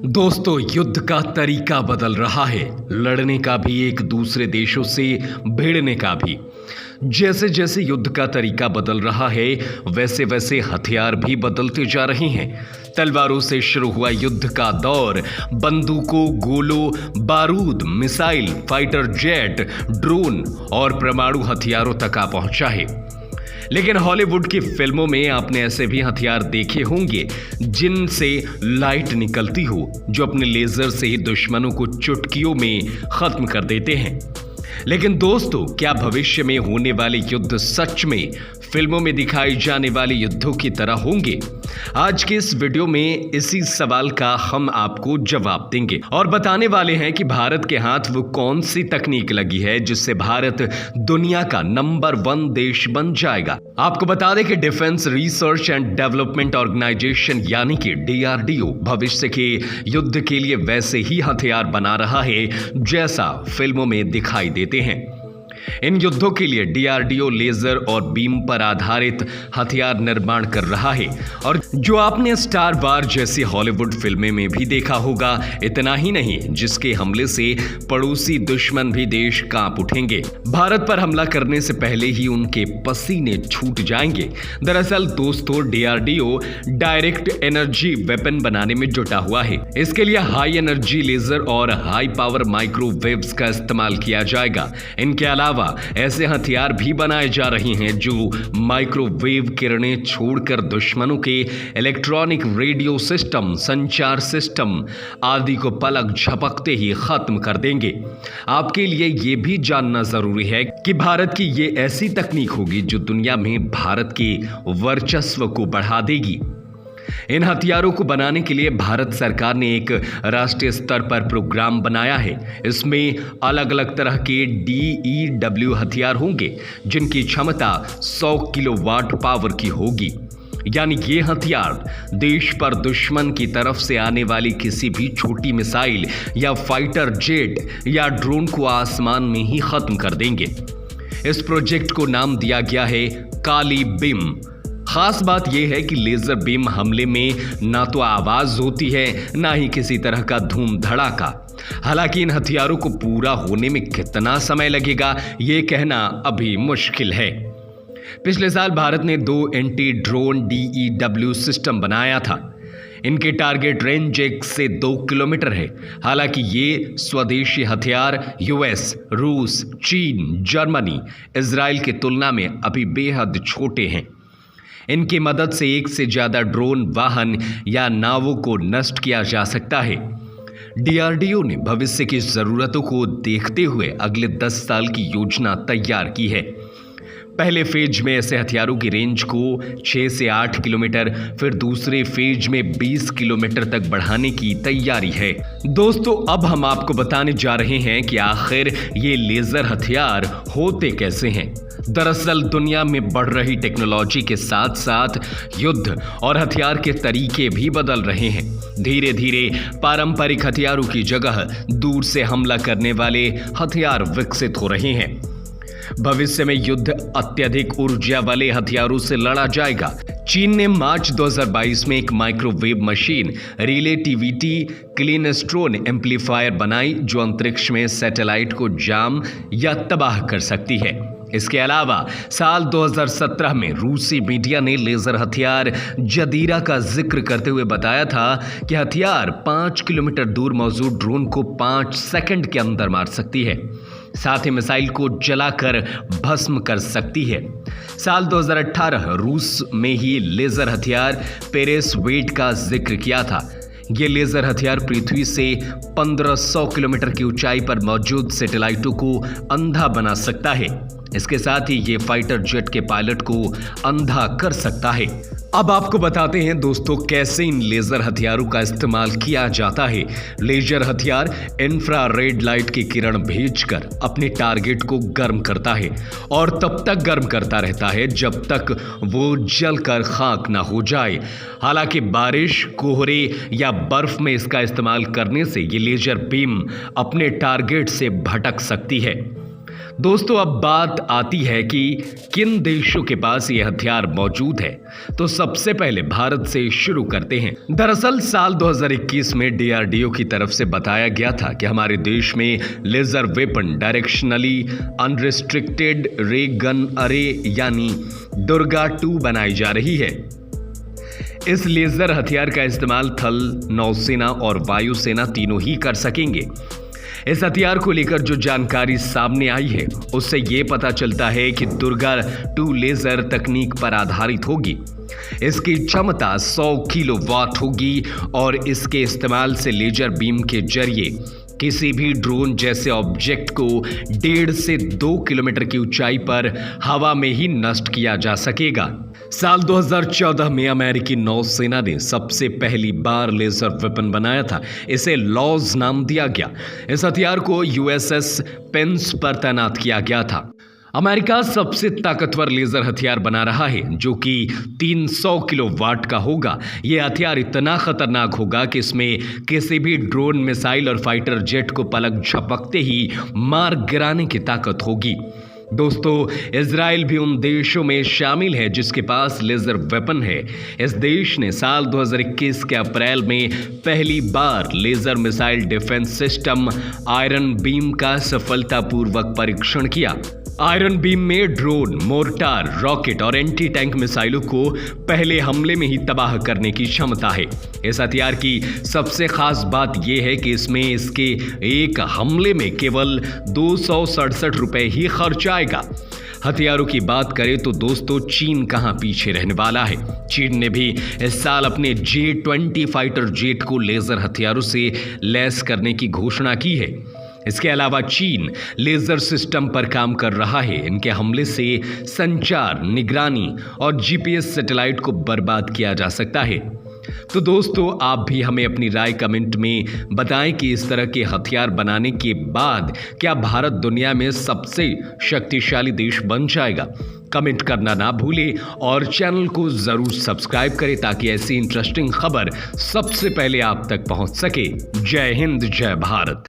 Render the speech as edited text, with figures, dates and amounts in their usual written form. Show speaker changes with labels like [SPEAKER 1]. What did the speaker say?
[SPEAKER 1] दोस्तों, युद्ध का तरीका बदल रहा है। लड़ने का भी, एक दूसरे देशों से भिड़ने का भी। जैसे जैसे युद्ध का तरीका बदल रहा है, वैसे वैसे हथियार भी बदलते जा रहे हैं। तलवारों से शुरू हुआ युद्ध का दौर बंदूकों, गोलों, बारूद, मिसाइल, फाइटर जेट, ड्रोन और परमाणु हथियारों तक आ पहुंचा है। लेकिन हॉलीवुड की फिल्मों में आपने ऐसे भी हथियार देखे होंगे जिनसे लाइट निकलती हो, जो अपने लेजर से ही दुश्मनों को चुटकियों में खत्म कर देते हैं। लेकिन दोस्तों, क्या भविष्य में होने वाले युद्ध सच में फिल्मों में दिखाई जाने वाले युद्धों की तरह होंगे? आज के इस वीडियो में इसी सवाल का हम आपको जवाब देंगे और बताने वाले हैं कि भारत के हाथ वो कौन सी तकनीक लगी है जिससे भारत दुनिया का नंबर 1 देश बन जाएगा। आपको बता दें कि defence research and development organisation यानी कि DRDO भविष्य के युद्ध के लिए वैसे ही हथियार बना रहा है जैसा फिल्मों में दिखाई देते हैं। इन युद्धों के लिए DRDO लेजर और बीम पर आधारित हथियार निर्माण कर रहा है, और जो आपने स्टार वार जैसी हॉलीवुड फिल्में में भी देखा होगा। इतना ही नहीं, जिसके हमले से पड़ोसी दुश्मन भी देश कांप उठेंगे। भारत पर हमला करने से पहले ही उनके पसीने छूट जाएंगे। दरअसल दोस्तों, DRDO डायरेक्ट एनर्जी वेपन बनाने में जुटा हुआ है। इसके लिए हाई एनर्जी लेजर और हाई पावर माइक्रोवेव्स का इस्तेमाल किया जाएगा। इनके अलावा ऐसे हथियार भी बनाए जा रहे हैं जो माइक्रोवेव किरणें छोड़कर दुश्मनों के इलेक्ट्रॉनिक रेडियो सिस्टम, संचार सिस्टम आदि को पलक झपकते ही खत्म कर देंगे। आपके लिए यह भी जानना जरूरी है कि भारत की ये ऐसी तकनीक होगी जो दुनिया में भारत के वर्चस्व को बढ़ा देगी। इन हथियारों को बनाने के लिए भारत सरकार ने एक राष्ट्रीय स्तर पर प्रोग्राम बनाया है। इसमें अलग अलग तरह के DEW हथियार होंगे जिनकी क्षमता 100 किलोवाट पावर की होगी। यानी ये हथियार देश पर दुश्मन की तरफ से आने वाली किसी भी छोटी मिसाइल या फाइटर जेट या ड्रोन को आसमान में ही खत्म कर देंगे। इस प्रोजेक्ट को नाम दिया गया है काली बीम। खास बात यह है कि लेजर बीम हमले में ना तो आवाज होती है, ना ही किसी तरह का धूम धड़ाका। हालांकि इन हथियारों को पूरा होने में कितना समय लगेगा, यह कहना अभी मुश्किल है। पिछले साल भारत ने 2 एंटी ड्रोन DEW सिस्टम बनाया था। इनके टारगेट रेंज 1 से 2 किलोमीटर है। हालांकि ये स्वदेशी हथियार US, रूस, चीन, जर्मनी, इजराइल की तुलना में अभी बेहद छोटे हैं। इनकी मदद से एक से ज्यादा ड्रोन, वाहन या नावों को नष्ट किया जा सकता है। DRDO ने भविष्य की जरूरतों को देखते हुए अगले 10 साल की योजना तैयार की है। पहले फेज में ऐसे हथियारों की रेंज को 6 से 8 किलोमीटर, फिर दूसरे फेज में 20 किलोमीटर तक बढ़ाने की तैयारी है। दोस्तों, अब हम आपको बताने जा रहे हैं कि आखिर ये लेजर हथियार होते कैसे हैं। दरअसल दुनिया में बढ़ रही टेक्नोलॉजी के साथ साथ युद्ध और हथियार के तरीके भी बदल रहे हैं। धीरे धीरे पारंपरिक हथियारों की जगह दूर से हमला करने वाले हथियार विकसित हो रहे हैं। भविष्य में युद्ध अत्यधिक ऊर्जा वाले हथियारों से लड़ा जाएगा। चीन ने मार्च 2022 में एक माइक्रोवेव मशीन रिलेटिविटी क्लीनस्ट्रोन एम्पलीफायर बनाई जो अंतरिक्ष में सैटेलाइट को जाम या तबाह कर सकती है। इसके अलावा साल 2017 में रूसी मीडिया ने लेजर हथियार जदीरा का जिक्र करते हुए बताया था कि हथियार 5 किलोमीटर दूर मौजूद ड्रोन को 5 सेकंड के अंदर मार सकती है, साथ ही मिसाइल को जलाकर भस्म कर सकती है। साल 2018 रूस में ही लेजर हथियार पेरेसवेट का जिक्र किया था। ये लेजर हथियार पृथ्वी से 1500 किलोमीटर की ऊंचाई पर मौजूद सैटेलाइटों को अंधा बना सकता है। इसके साथ ही ये फाइटर जेट के पायलट को अंधा कर सकता है। अब आपको बताते हैं दोस्तों, कैसे इन लेजर हथियारों का इस्तेमाल किया जाता है। लेजर हथियार इंफ्रारेड लाइट की किरण भेजकर अपने टारगेट को गर्म करता है और तब तक गर्म करता रहता है जब तक वो जलकर खाक ना हो जाए। हालांकि बारिश, कोहरे या बर्फ में इसका इस्तेमाल करने से ये लेजर बीम अपने टारगेट से भटक सकती है। दोस्तों, अब बात आती है कि किन देशों के पास ये हथियार मौजूद है। तो सबसे पहले भारत से शुरू करते हैं। दरअसल साल 2021 में डीआरडीओ की तरफ से बताया गया था कि हमारे देश में लेजर वेपन डायरेक्शनली अनरिस्ट्रिक्टेड रे गन अरे यानी दुर्गा 2 बनाई जा रही है। इस लेजर हथियार का इस्तेमाल थल, नौसेना और वायुसेना तीनों ही कर सकेंगे। इस हथियार को लेकर जो जानकारी सामने आई है उससे यह पता चलता है कि दुर्गा 2 लेजर तकनीक पर आधारित होगी। इसकी क्षमता 100 किलोवाट होगी और इसके इस्तेमाल से लेजर बीम के जरिए किसी भी ड्रोन जैसे ऑब्जेक्ट को 1.5 से 2 किलोमीटर की ऊंचाई पर हवा में ही नष्ट किया जा सकेगा। साल 2014 में अमेरिकी नौसेना ने सबसे पहली बार लेजर वेपन बनाया था। इसे लॉज नाम दिया गया। इस हथियार को यूएसएस पेंस पर तैनात किया गया था। अमेरिका सबसे ताकतवर लेजर हथियार बना रहा है जो कि 300 किलोवाट का होगा। यह हथियार इतना खतरनाक होगा कि इसमें किसी भी ड्रोन, मिसाइल और फाइटर जेट को पलक झपकते ही मार गिराने की ताकत होगी। दोस्तों, इजराइल भी उन देशों में शामिल है जिसके पास लेजर वेपन है। इस देश ने साल 2021 के अप्रैल में पहली बार laser missile defence system iron beam का सफलतापूर्वक परीक्षण किया। आयरन बीम में ड्रोन, मोर्टार, रॉकेट और एंटी टैंक मिसाइलों को पहले हमले में ही तबाह करने की क्षमता है। इस हथियार की सबसे खास बात यह है कि इसमें इसके एक हमले में केवल 267 रुपए ही खर्च आएगा। हथियारों की बात करें तो दोस्तों, चीन कहां पीछे रहने वाला है। चीन ने भी इस साल अपने J-20 फाइटर जेट को लेजर हथियारों से लैस करने की घोषणा की है। इसके अलावा चीन लेजर सिस्टम पर काम कर रहा है। इनके हमले से संचार, निगरानी और जीपीएस सैटेलाइट को बर्बाद किया जा सकता है। तो दोस्तों, आप भी हमें अपनी राय कमेंट में बताएं कि इस तरह के हथियार बनाने के बाद क्या भारत दुनिया में सबसे शक्तिशाली देश बन जाएगा। कमेंट करना ना भूलें और चैनल को जरूर सब्सक्राइब करें ताकि ऐसी इंटरेस्टिंग खबर सबसे पहले आप तक पहुंच सके। जय हिंद, जय भारत।